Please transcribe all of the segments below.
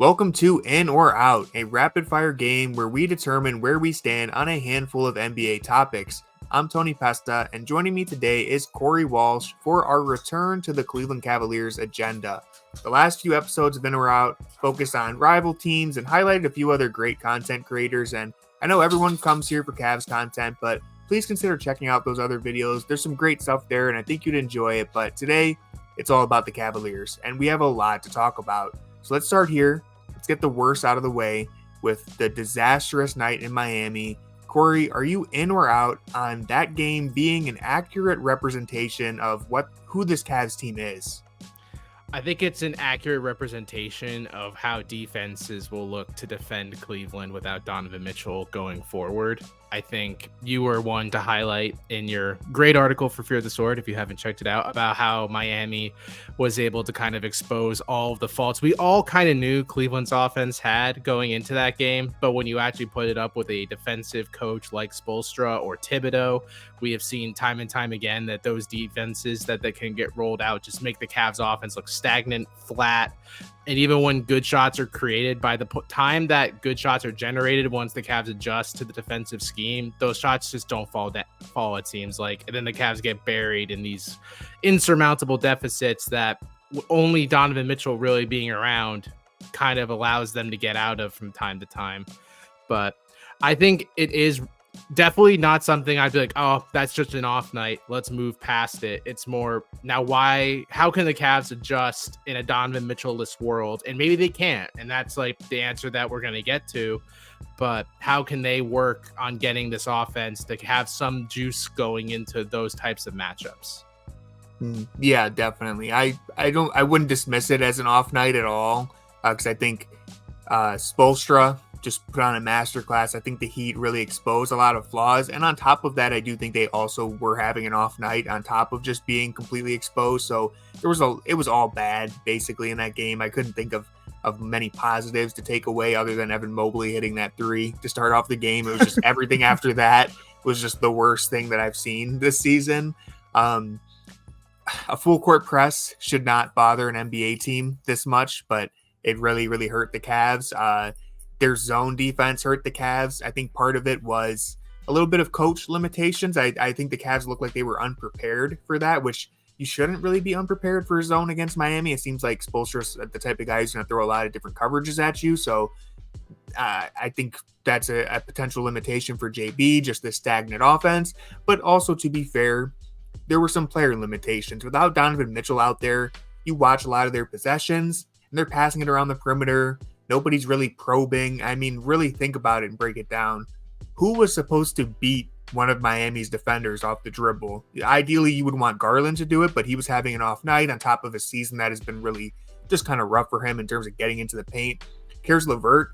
Welcome to In or Out, a rapid-fire game where we determine where we stand on a handful of NBA topics. I'm Tony Pesta, and joining me today is Corey Walsh for our return to the Cleveland Cavaliers agenda. The last few episodes of In or Out focused on rival teams and highlighted a few other great content creators, and I know everyone comes here for Cavs content, but please consider checking out those other videos. There's some great stuff there, and I think you'd enjoy it, but today, it's all about the Cavaliers, and we have a lot to talk about. So let's start here. Let's get the worst out of the way with the disastrous night in Miami. Corey, are you in or out on that game being an accurate representation of who this Cavs team is? I think it's an accurate representation of how defenses will look to defend Cleveland without Donovan Mitchell going forward. I think you were one to highlight in your great article for Fear of the Sword, if you haven't checked it out, about how Miami was able to kind of expose all of the faults we all kind of knew Cleveland's offense had going into that game. But when you actually put it up with a defensive coach like Spoelstra or Thibodeau, we have seen time and time again that those defenses that can get rolled out just make the Cavs offense look stagnant, flat. And even when good shots are created, by the time that good shots are generated, once the Cavs adjust to the defensive scheme, those shots just don't fall, it seems like. And then the Cavs get buried in these insurmountable deficits that only Donovan Mitchell really being around kind of allows them to get out of from time to time. But I think it is definitely not something I'd be like, oh, that's just an off night, let's move past it. It's more now, how can the Cavs adjust in a Donovan Mitchell-less world? And maybe they can't, and that's like the answer that we're going to get to. But how can they work on getting this offense to have some juice going into those types of matchups? Yeah, definitely. I wouldn't dismiss it as an off night at all, because I think Spoelstra just put on a masterclass. I think the Heat really exposed a lot of flaws. And on top of that, I do think they also were having an off night on top of just being completely exposed. So it was all bad basically in that game. I couldn't think of many positives to take away other than Evan Mobley hitting that three to start off the game. It was just everything after that was just the worst thing that I've seen this season. A full court press should not bother an NBA team this much, but it really, really hurt the Cavs. Their zone defense hurt the Cavs. I think part of it was a little bit of coach limitations. I think the Cavs looked like they were unprepared for that, which you shouldn't really be unprepared for a zone against Miami. It seems like Spoelstra's the type of guy who's going to throw a lot of different coverages at you. So I think that's a potential limitation for JB, just the stagnant offense. But also, to be fair, there were some player limitations. Without Donovan Mitchell out there, you watch a lot of their possessions, and they're passing it around the perimeter. Nobody's really probing. I mean, really think about it and break it down. Who was supposed to beat one of Miami's defenders off the dribble? Ideally, you would want Garland to do it, but he was having an off night on top of a season that has been really just kind of rough for him in terms of getting into the paint. Caris LeVert,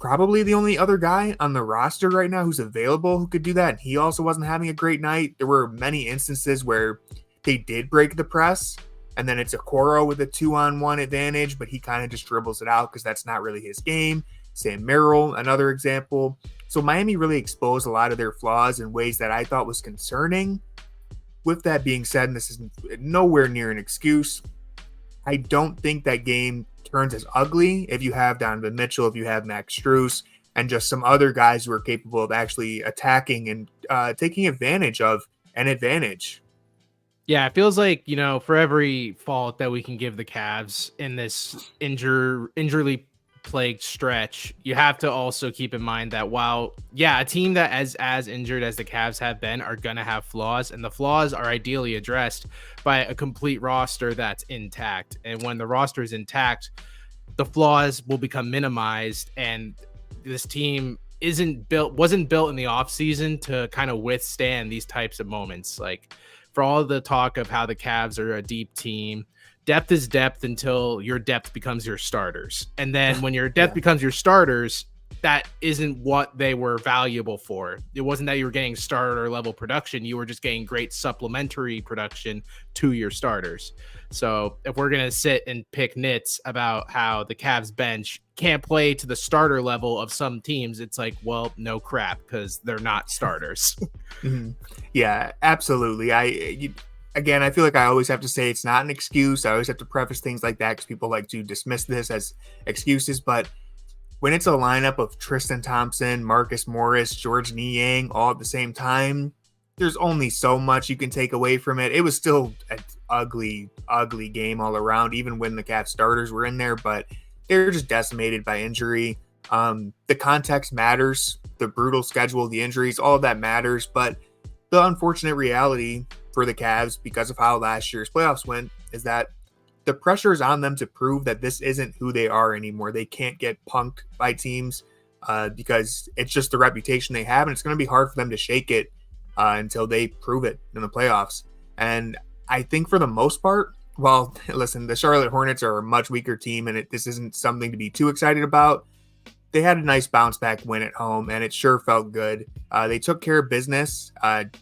probably the only other guy on the roster right now who's available who could do that, and he also wasn't having a great night. There were many instances where they did break the press, and then it's Okoro with a 2-on-1 advantage, but he kind of just dribbles it out because that's not really his game. Sam Merrill, another example. So Miami really exposed a lot of their flaws in ways that I thought was concerning. With that being said, and this is nowhere near an excuse, I don't think that game turns as ugly if you have Donovan Mitchell, if you have Max Strus, and just some other guys who are capable of actually attacking and taking advantage of an advantage. Yeah, it feels like, for every fault that we can give the Cavs in this injury plagued stretch, you have to also keep in mind that while, a team that as injured as the Cavs have been are going to have flaws, and the flaws are ideally addressed by a complete roster that's intact. And when the roster is intact, the flaws will become minimized, and this team wasn't built in the offseason to kind of withstand these types of moments. Like, for all the talk of how the Cavs are a deep team, depth is depth until your depth becomes your starters. And then when your depth becomes your starters, that isn't what they were valuable for. It wasn't that you were getting starter level production. You were just getting great supplementary production to your starters. So if we're going to sit and pick nits about how the Cavs bench can't play to the starter level of some teams, it's like, well, no crap, because they're not starters. Mm-hmm. Yeah, absolutely. again, I feel like I always have to say it's not an excuse. I always have to preface things like that because people like to dismiss this as excuses. But when it's a lineup of Tristan Thompson, Marcus Morris, George Niang all at the same time, there's only so much you can take away from it. It was still an ugly, ugly game all around, even when the Cavs starters were in there, but they're just decimated by injury. The context matters, the brutal schedule, the injuries, all of that matters, but the unfortunate reality for the Cavs, because of how last year's playoffs went, is that the pressure is on them to prove that this isn't who they are anymore. They can't get punked by teams because it's just the reputation they have, and it's going to be hard for them to shake it until they prove it in the playoffs. And I think for the most part, well, listen, the Charlotte Hornets are a much weaker team, and this isn't something to be too excited about. They had a nice bounce back win at home, and it sure felt good. They took care of business.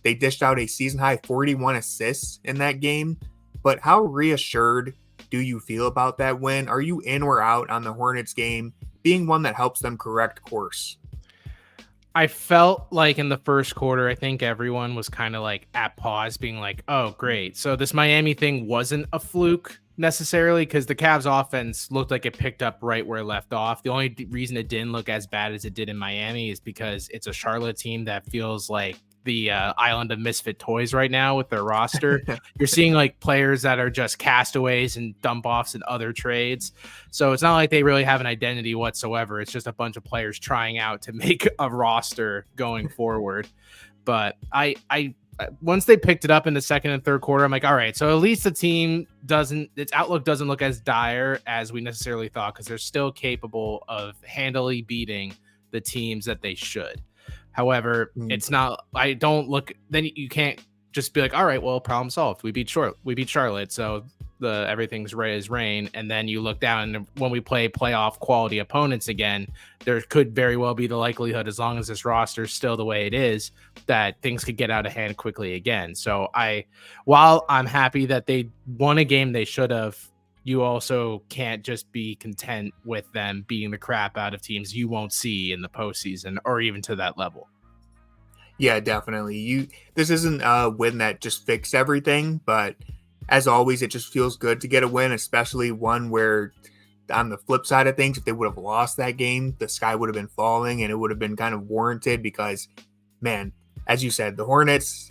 They dished out a season high 41 assists in that game. But how reassured do you feel about that win? Are you in or out on the Hornets game being one that helps them correct course? I felt like in the first quarter, I think everyone was kind of like at pause being like, oh, great. So this Miami thing wasn't a fluke necessarily because the Cavs offense looked like it picked up right where it left off. The only reason it didn't look as bad as it did in Miami is because it's a Charlotte team that feels like the island of misfit toys right now with their roster. You're seeing like players that are just castaways and dump offs in other trades. So it's not like they really have an identity whatsoever. It's just a bunch of players trying out to make a roster going forward. But I once they picked it up in the second and third quarter, I'm like, all right, so at least the team its outlook doesn't look as dire as we necessarily thought, because they're still capable of handily beating the teams that they should. However, it's not, then you can't just be like, all right, well, problem solved. We beat Charlotte. So everything's right as rain. And then you look down, and when we play playoff quality opponents again, there could very well be the likelihood, as long as this roster is still the way it is, that things could get out of hand quickly again. So while I'm happy that they won a game they should have, you also can't just be content with them beating the crap out of teams you won't see in the postseason or even to that level. Yeah, definitely. This isn't a win that just fixed everything, but as always, it just feels good to get a win, especially one where on the flip side of things, if they would have lost that game, the sky would have been falling and it would have been kind of warranted because, man, as you said, the Hornets,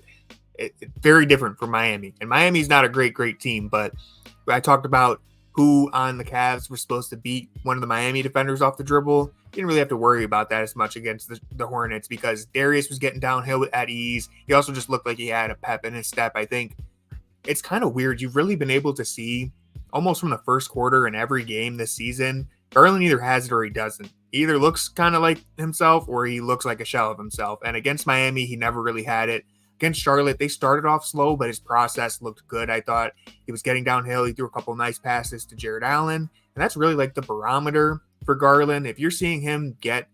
it's very different from Miami. And Miami's not a great team, but I talked about who on the Cavs were supposed to beat one of the Miami defenders off the dribble. Didn't really have to worry about that as much against the Hornets because Darius was getting downhill at ease. He also just looked like he had a pep in his step. I think it's kind of weird. You've really been able to see almost from the first quarter in every game this season, Garland either has it or he doesn't. He either looks kind of like himself or he looks like a shell of himself. And against Miami, he never really had it. Against Charlotte, they started off slow, but his process looked good. I thought he was getting downhill. He threw a couple nice passes to Jarrett Allen. And that's really like the barometer for Garland. If you're seeing him get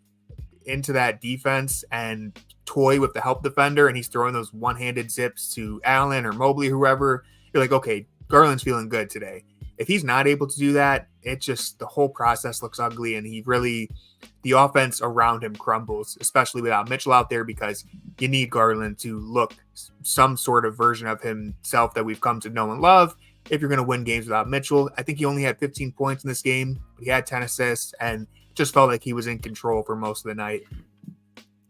into that defense and toy with the help defender and he's throwing those one-handed zips to Allen or Mobley, whoever, you're like, okay, Garland's feeling good today. If he's not able to do that, the whole process looks ugly, and the offense around him crumbles, especially without Mitchell out there, because you need Garland to look some sort of version of himself that we've come to know and love if you're going to win games without Mitchell. I think he only had 15 points in this game, but he had 10 assists and just felt like he was in control for most of the night.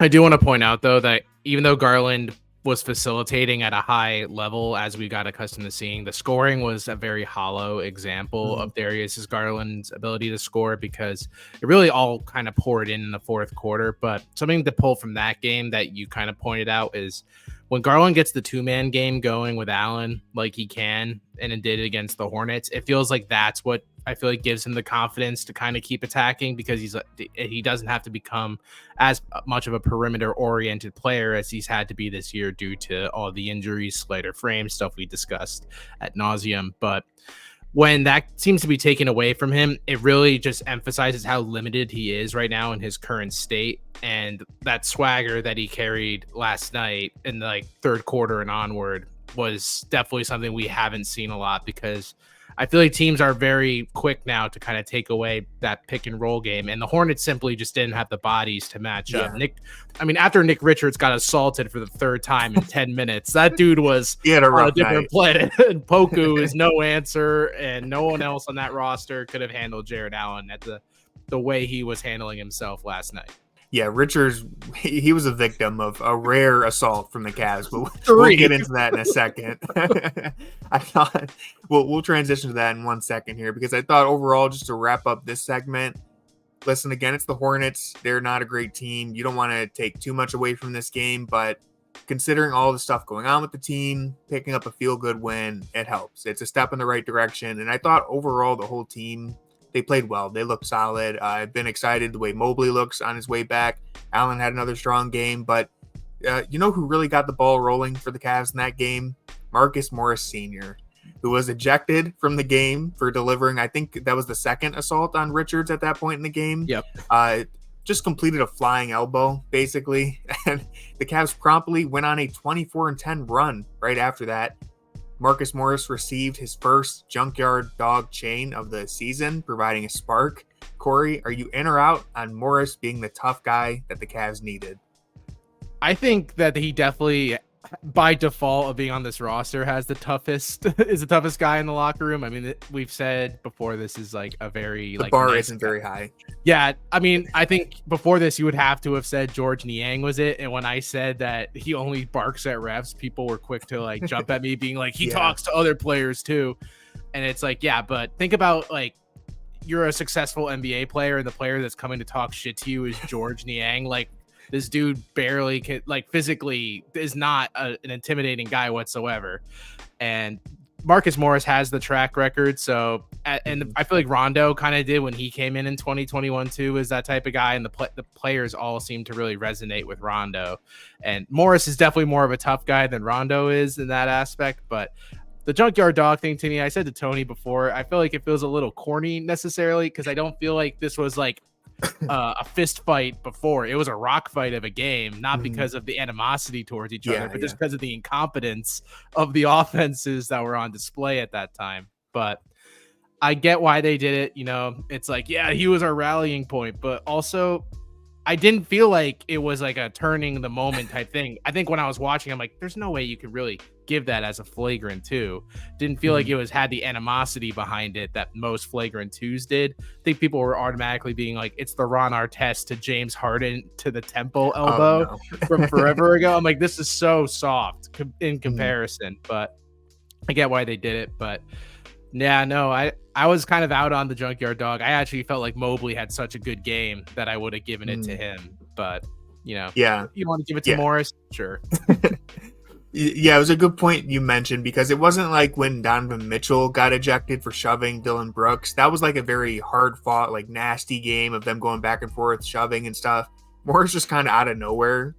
I do want to point out, though, that even though Garland was facilitating at a high level, as we got accustomed to seeing, the scoring was a very hollow example of Darius Garland's ability to score, because it really all kind of poured in the fourth quarter. But something to pull from that game that you kind of pointed out is when Garland gets the two-man game going with Allen like he can, and it did against the Hornets, it feels like that's what I feel like gives him the confidence to kind of keep attacking, because he doesn't have to become as much of a perimeter-oriented player as he's had to be this year due to all the injuries, lighter frame stuff we discussed ad nauseum. But when that seems to be taken away from him, it really just emphasizes how limited he is right now in his current state. And that swagger that he carried last night in the third quarter and onward was definitely something we haven't seen a lot, because I feel like teams are very quick now to kind of take away that pick and roll game, and the Hornets simply just didn't have the bodies to match up. After Nick Richards got assaulted for the third time in 10 minutes, that dude was he had a rough on a different night. planet. And Poku is no answer, and no one else on that roster could have handled Jarrett Allen at the way he was handling himself last night. Yeah, Richards, he was a victim of a rare assault from the Cavs, but we'll get into that in a second. I thought we'll transition to that in 1 second here, because I thought overall, just to wrap up this segment, listen, again, it's the Hornets. They're not a great team. You don't want to take too much away from this game, but considering all the stuff going on with the team, picking up a feel-good win, it helps. It's a step in the right direction, and I thought overall the whole team, they played well. They looked solid. I've been excited the way Mobley looks on his way back. Allen had another strong game, but you know who really got the ball rolling for the Cavs in that game? Marcus Morris Sr., who was ejected from the game for delivering, I think that was the second assault on Richards at that point in the game. Yep. Just completed a flying elbow, basically. And the Cavs promptly went on a 24-10 run right after that. Marcus Morris received his first junkyard dog chain of the season, providing a spark. Corey, are you in or out on Morris being the tough guy that the Cavs needed? I think that he definitely, by default of being on this roster, is the toughest guy in the locker room. I mean, we've said before, this is like a very the bar isn't very high. Yeah, I mean, I think before this you would have to have said George Niang was it, and when I said that he only barks at refs, people were quick to like jump at me, being like, he talks to other players too. And it's like, yeah, but think about, like, you're a successful NBA player, and the player that's coming to talk shit to you is George Niang. Like, this dude barely can, like, physically is not an intimidating guy whatsoever. And Marcus Morris has the track record. So, and I feel like Rondo kind of did when he came in 2021 too, is that type of guy. And the players all seem to really resonate with Rondo. And Morris is definitely more of a tough guy than Rondo is in that aspect. But the junkyard dog thing, to me, I said to Tony before, I feel like it feels a little corny necessarily, because I don't feel like this was like a fist fight before. It was a rock fight of a game, not because of the animosity towards each other, but just because of the incompetence of the offenses that were on display at that time. But I get why they did it. You know, it's like, yeah, he was our rallying point, but also I didn't feel like it was like a turning the moment type thing. I think when I was watching, I'm like, there's no way you could really give that as a flagrant two. Didn't feel like it had the animosity behind it that most flagrant twos did. I think people were automatically being like, it's the Ron Artest to James Harden to the temple elbow from forever ago. I'm like, this is so soft in comparison, but I get why they did it. But yeah, no, I was kind of out on the junkyard dog. I actually felt like Mobley had such a good game that I would have given it to him. But, you know, you want to give it to Morris? Sure. Yeah, it was a good point you mentioned, because it wasn't like when Donovan Mitchell got ejected for shoving Dylan Brooks. That was like a very hard fought, like nasty game of them going back and forth, shoving and stuff. Morris just kind of out of nowhere.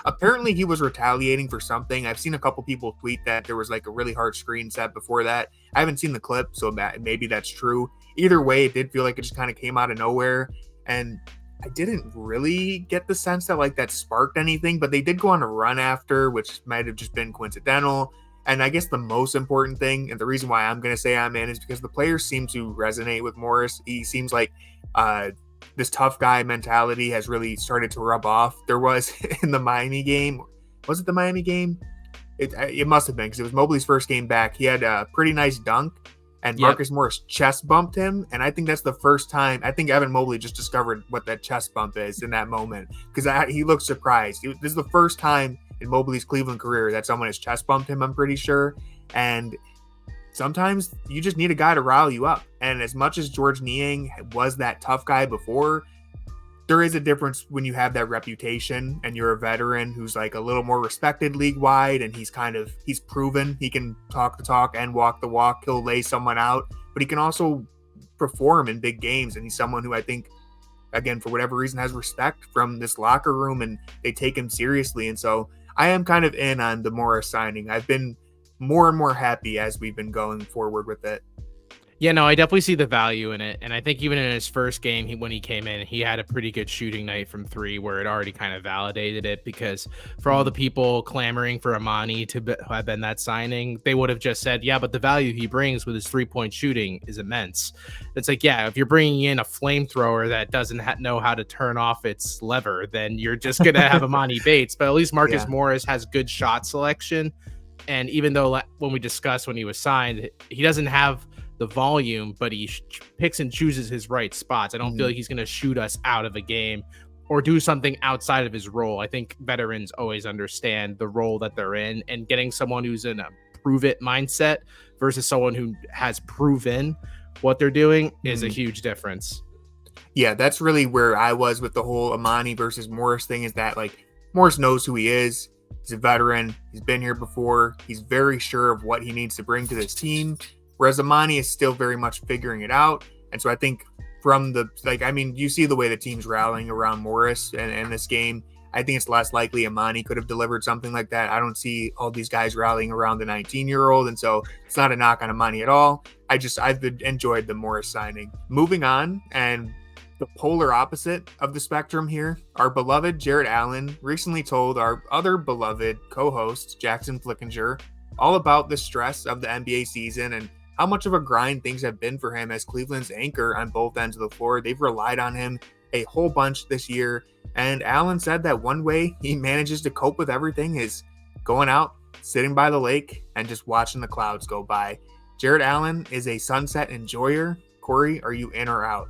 Apparently he was retaliating for something. I've seen a couple people tweet that there was like a really hard screen set before that. I haven't seen the clip, so maybe that's true. Either way, it did feel like it just kind of came out of nowhere. And I didn't really get the sense that like that sparked anything, but they did go on a run after, which might have just been coincidental. And I guess the most important thing, and the reason why I'm going to say I'm in, is because the players seem to resonate with Morris. He seems like this tough guy mentality has really started to rub off. There was in the Miami game, was it the Miami game? It must have been, because it was Mobley's first game back. He had a pretty nice dunk, and Marcus Morris chest bumped him. And I think that's the first time. I think Evan Mobley just discovered what that chest bump is in that moment, because he looked surprised. This is the first time in Mobley's Cleveland career that someone has chest bumped him, I'm pretty sure. And sometimes you just need a guy to rile you up. And as much as George Niang was that tough guy before, there is a difference when you have that reputation and you're a veteran who's like a little more respected league wide, and he's proven he can talk the talk and walk the walk. He'll lay someone out, but he can also perform in big games. And he's someone who I think, again, for whatever reason, has respect from this locker room, and they take him seriously. And so I am kind of in on the Morris signing. I've been more and more happy as we've been going forward with it. Yeah, no, I definitely see the value in it. And I think even in his first game, when he came in, he had a pretty good shooting night from three where it already kind of validated it, because for all the people clamoring for Emoni to have been that signing, they would have just said, yeah, but the value he brings with his 3-point shooting is immense. It's like, yeah, if you're bringing in a flamethrower that doesn't know how to turn off its lever, then you're just going to have Emoni Bates. But at least Marcus Morris has good shot selection. And even though when we discussed when he was signed, he doesn't have the volume, but he picks and chooses his right spots. I don't feel like he's going to shoot us out of a game or do something outside of his role. I think veterans always understand the role that they're in, and getting someone who's in a prove it mindset versus someone who has proven what they're doing is a huge difference. Yeah, that's really where I was with the whole Emoni versus Morris thing, is that like Morris knows who he is. He's a veteran. He's been here before. He's very sure of what he needs to bring to this team. Whereas Emoni is still very much figuring it out. And so I think from the, you see the way the team's rallying around Morris and this game. I think it's less likely Emoni could have delivered something like that. I don't see all these guys rallying around the 19-year-old. And so it's not a knock on Emoni at all. I've enjoyed the Morris signing. Moving on, and the polar opposite of the spectrum here, our beloved Jarrett Allen recently told our other beloved co-host, Jackson Flickinger, all about the stress of the NBA season and how much of a grind things have been for him as Cleveland's anchor on both ends of the floor. They've relied on him a whole bunch this year. And Allen said that one way he manages to cope with everything is going out, sitting by the lake, and just watching the clouds go by. Jarrett Allen is a sunset enjoyer. Corey, are you in or out?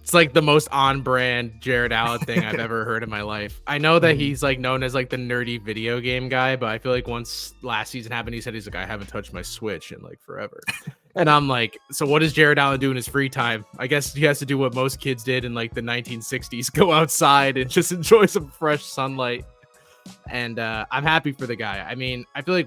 It's like the most on-brand Jarrett Allen thing I've ever heard in my life. I know that he's like known as like the nerdy video game guy, but I feel like once last season happened, he said he's like, I haven't touched my Switch in like forever. And I'm like, so what does Jarrett Allen do in his free time? I guess he has to do what most kids did in like the 1960s, go outside and just enjoy some fresh sunlight. And I'm happy for the guy. I mean, I feel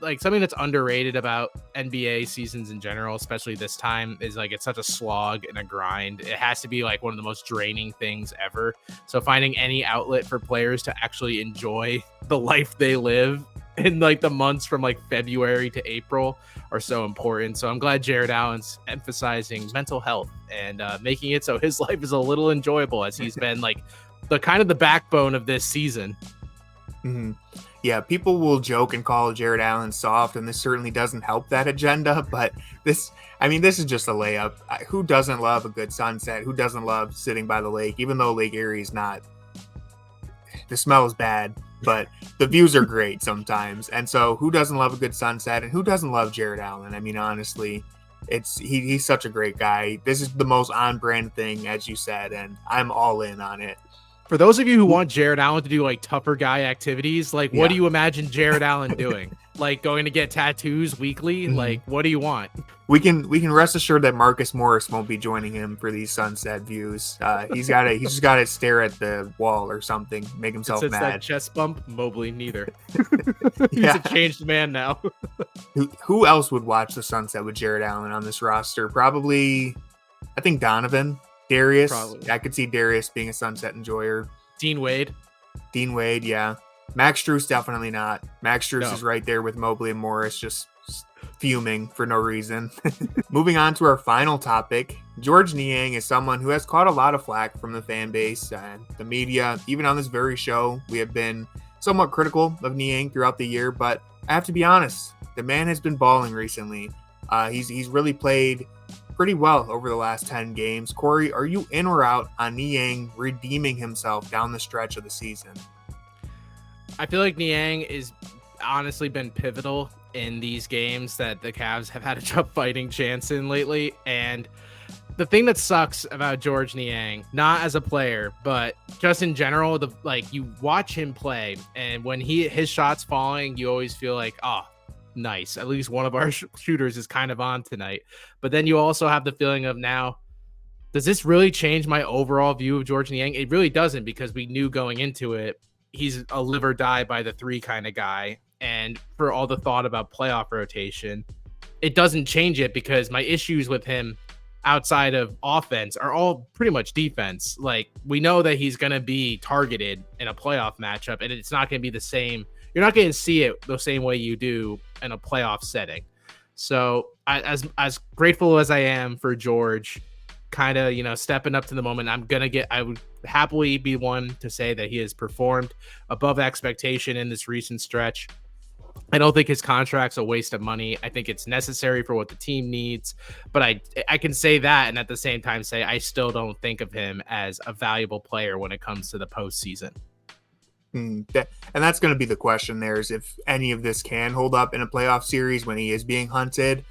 like something that's underrated about NBA seasons in general, especially this time, is like it's such a slog and a grind. It has to be like one of the most draining things ever. So finding any outlet for players to actually enjoy the life they live in like the months from like February to April are so important. So I'm glad Jarrett Allen's emphasizing mental health and making it so his life is a little enjoyable, as he's been like the kind of the backbone of this season. Mm-hmm. Yeah, people will joke and call Jarrett Allen soft, and this certainly doesn't help that agenda. But this is just a layup. Who doesn't love a good sunset? Who doesn't love sitting by the lake? Even though Lake Erie is not, the smell is bad, but the views are great sometimes. And so who doesn't love a good sunset, and who doesn't love Jarrett Allen? I mean, honestly, he's such a great guy. This is the most on-brand thing, as you said, and I'm all in on it. For those of you who want Jarrett Allen to do like tougher guy activities, like what do you imagine Jarrett Allen doing? Like going to get tattoos weekly? Like what do you want? We can rest assured that Marcus Morris won't be joining him for these sunset views. He's just got to stare at the wall or something, make himself mad. That chest bump, Mobley neither. He's a changed man now. Who else would watch the sunset with Jarrett Allen on this roster? Probably, I think Donovan. Darius, probably. I could see Darius being a sunset enjoyer. Dean Wade, yeah. Max Strus, definitely not. Max Strus is right there with Mobley and Morris, just fuming for no reason. Moving on to our final topic, Georges Niang is someone who has caught a lot of flack from the fan base and the media. Even on this very show, we have been somewhat critical of Niang throughout the year, but I have to be honest, the man has been balling recently. He's really played pretty well over the last 10 games. Corey, are you in or out on Niang redeeming himself down the stretch of the season? I feel like Niang is honestly been pivotal in these games that the Cavs have had a tough fighting chance in lately. And the thing that sucks about Georges Niang, not as a player, but just in general, you watch him play, and when his shots falling, you always feel like, oh, nice, at least one of our shooters is kind of on tonight. But then you also have the feeling of, now, does this really change my overall view of Georges Niang? It really doesn't, because we knew going into it he's a live or die by the three kind of guy. And for all the thought about playoff rotation, it doesn't change it, because my issues with him outside of offense are all pretty much defense. Like, we know that he's going to be targeted in a playoff matchup, and it's not going to be the same. You're not going to see it the same way you do in a playoff setting. So as grateful as I am for George kind of, stepping up to the moment, I would happily be one to say that he has performed above expectation in this recent stretch. I don't think his contract's a waste of money. I think it's necessary for what the team needs, but I can say that and at the same time say I still don't think of him as a valuable player when it comes to the postseason. And that's going to be the question there, is if any of this can hold up in a playoff series when he is being hunted.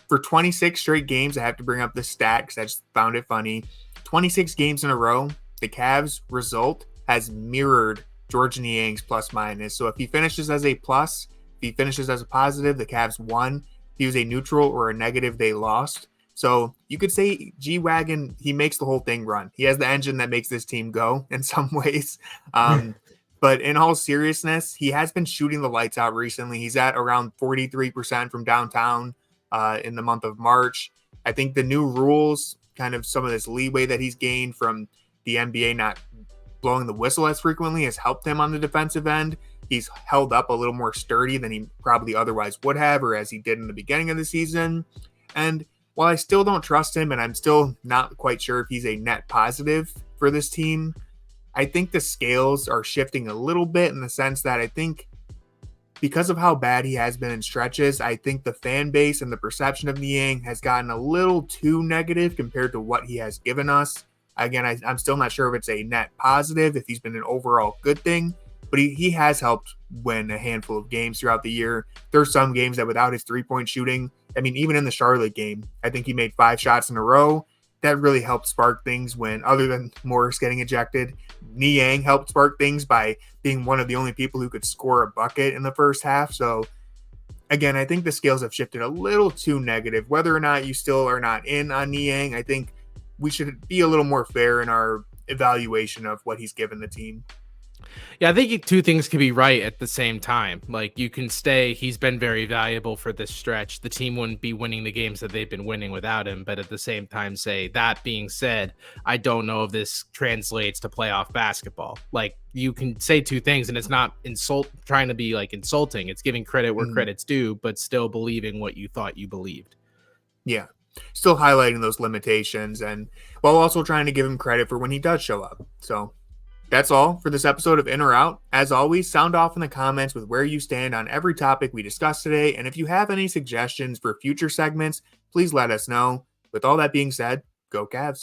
For 26 straight games, I have to bring up the stat because I just found it funny. 26 games in a row, the Cavs result has mirrored George Niang's plus minus. So if he finishes as a plus, if he finishes as a positive, the Cavs won. If he was a neutral or a negative, they lost. So you could say G-Wagon, he makes the whole thing run. He has the engine that makes this team go in some ways. But in all seriousness, he has been shooting the lights out recently. He's at around 43% from downtown in the month of March. I think the new rules, kind of some of this leeway that he's gained from the NBA not blowing the whistle as frequently, has helped him on the defensive end. He's held up a little more sturdy than he probably otherwise would have, or as he did in the beginning of the season. And while I still don't trust him, and I'm still not quite sure if he's a net positive for this team, I think the scales are shifting a little bit in the sense that I think because of how bad he has been in stretches, I think the fan base and the perception of Niang has gotten a little too negative compared to what he has given us. Again, I'm still not sure if it's a net positive, if he's been an overall good thing, but he has helped win a handful of games throughout the year. There's some games that without his three-point shooting, I mean, even in the Charlotte game, I think he made 5 shots in a row. That really helped spark things when, other than Morris getting ejected, Niang helped spark things by being one of the only people who could score a bucket in the first half. So, again, I think the scales have shifted a little too negative. Whether or not you still are not in on Niang, I think we should be a little more fair in our evaluation of what he's given the team. Yeah, I think two things can be right at the same time. Like, you can say he's been very valuable for this stretch. The team wouldn't be winning the games that they've been winning without him. But at the same time, say, that being said, I don't know if this translates to playoff basketball. Like, you can say two things, and it's not trying to be like insulting. It's giving credit where credit's due, but still believing what you thought you believed. Yeah. Still highlighting those limitations, and while also trying to give him credit for when he does show up. So that's all for this episode of In or Out. As always, sound off in the comments with where you stand on every topic we discussed today. And if you have any suggestions for future segments, please let us know. With all that being said, go Cavs.